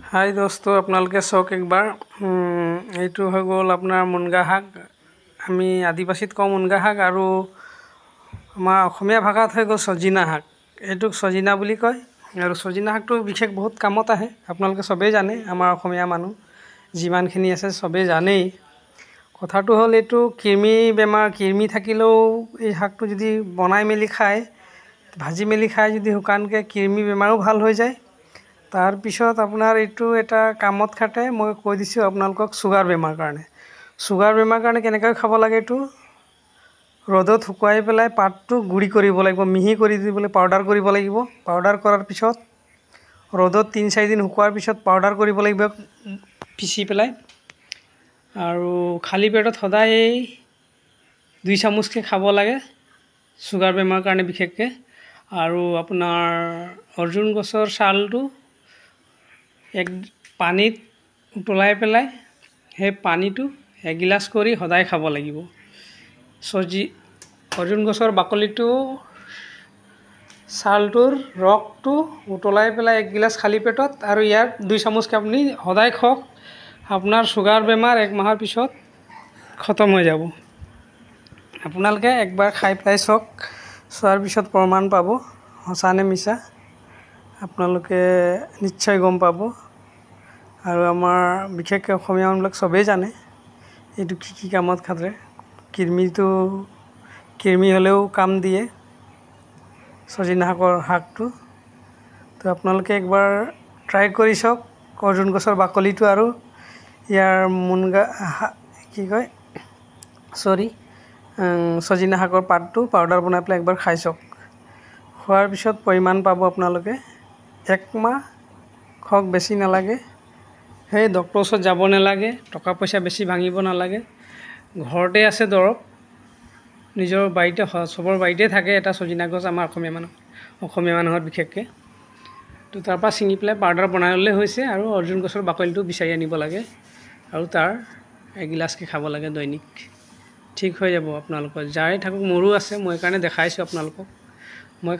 হাই দোস্ত, আপোনালোকে চাওক একবাৰ এইটো হৈ গ'ল আপোনাৰ মুনগা শাক। আমি আদিবাসীত কওঁ মুনগা শাক, আৰু আমাৰ অসমীয়া ভাষাত হৈ গ'ল ছজিনা শাক। এইটোক ছজিনা বুলি কয়। আৰু ছজিনা শাকটো বিশেষ বহুত কামত আহে, আপোনালোকে চবেই জানে। আমাৰ অসমীয়া মানুহ যিমানখিনি আছে চবেই জানেই। কথাটো হ'ল এইটো কৃমি বেমাৰ, কৃমি থাকিলেও এই শাকটো যদি বনাই মেলি খায়, ভাজি মেলি খায় যদি শুকানকৈ, কৃমি বেমাৰো ভাল হৈ যায়। তাৰপিছত আপোনাৰ এইটো এটা কামত খাটে। মই কৈ দিছোঁ আপোনালোকক চুগাৰ বেমাৰ কাৰণে। চুগাৰ বেমাৰ কাৰণে কেনেকৈ খাব লাগে, এইটো ৰ'দত শুকুৱাই পেলাই পাতটো গুড়ি কৰিব লাগিব, মিহি কৰি দিবলৈ পাউডাৰ কৰিব লাগিব। পাউডাৰ কৰাৰ পিছত ৰ'দত 3-4 দিন শুকোৱাৰ পিছত পাউডাৰ কৰিব লাগিব পিচি পেলাই। আৰু খালী পেটত সদায় 2 চামুচকৈ খাব লাগে, চুগাৰ বেমাৰৰ কাৰণে বিশেষকৈ। আৰু আপোনাৰ অৰ্জুন গছৰ ছালটো পানীত উতলাই পেলাই সেই পানীটো এগিলাচ কৰি সদায় খাব লাগিব। অৰ্জুন গছৰ বাকলিটো, ছালটোৰ ৰসটো উতলাই পেলাই 1 গিলাচ খালী পেটত, আৰু ইয়াত 2 চামুচকৈ আপুনি সদায় খাওক। আপোনাৰ চুগাৰ বেমাৰ 1 মাহৰ পিছত খতম হৈ যাব। আপোনালোকে একবাৰ খাই পেলাই চাওক, চোৱাৰ পিছত প্ৰমাণ পাব সঁচা নে মিছা। আপোনালোকে নিশ্চয় গম পাব। আৰু আমাৰ বিশেষকৈ অসমীয়া মানুহবিলাক চবেই জানে এইটো কি কামত খাটে। কৃমি হ'লেও কাম দিয়ে ছজিনা শাকটো। তো আপোনালোকে একবাৰ ট্ৰাই কৰি চাওক। অৰ্জুন গছৰ বাকলিটো আৰু ইয়াৰ ছজিনা শাকৰ পাতটো পাউডাৰ বনাই পেলাই একবাৰ খাই চাওক। খোৱাৰ পিছত পৰিমাণ পাব আপোনালোকে। 1 মাহ খাওক, বেছি নালাগে। সেই ডক্টৰৰ ওচৰত যাব নালাগে, টকা পইচা বেছি ভাঙিব নালাগে। ঘৰতে আছে দৰৱ, নিজৰ বাৰীতে, চবৰ বাৰীতে থাকে এটা ছজিনা গছ। আমাৰ অসমীয়া মানুহৰ বিশেষকৈ তো তাৰপৰা ছিঙি পেলাই পাউডাৰ বনাই ল'লে হৈছে। আৰু অৰ্জুন গছৰ বাকলিটো বিচাৰি আনিব লাগে, আৰু তাৰ এগিলাচকৈ খাব লাগে দৈনিক। ঠিক হৈ যাব আপোনালোকৰ। যাৰে থাকক, মোৰো আছে, মই সেইকাৰণে দেখাইছোঁ আপোনালোকক। মই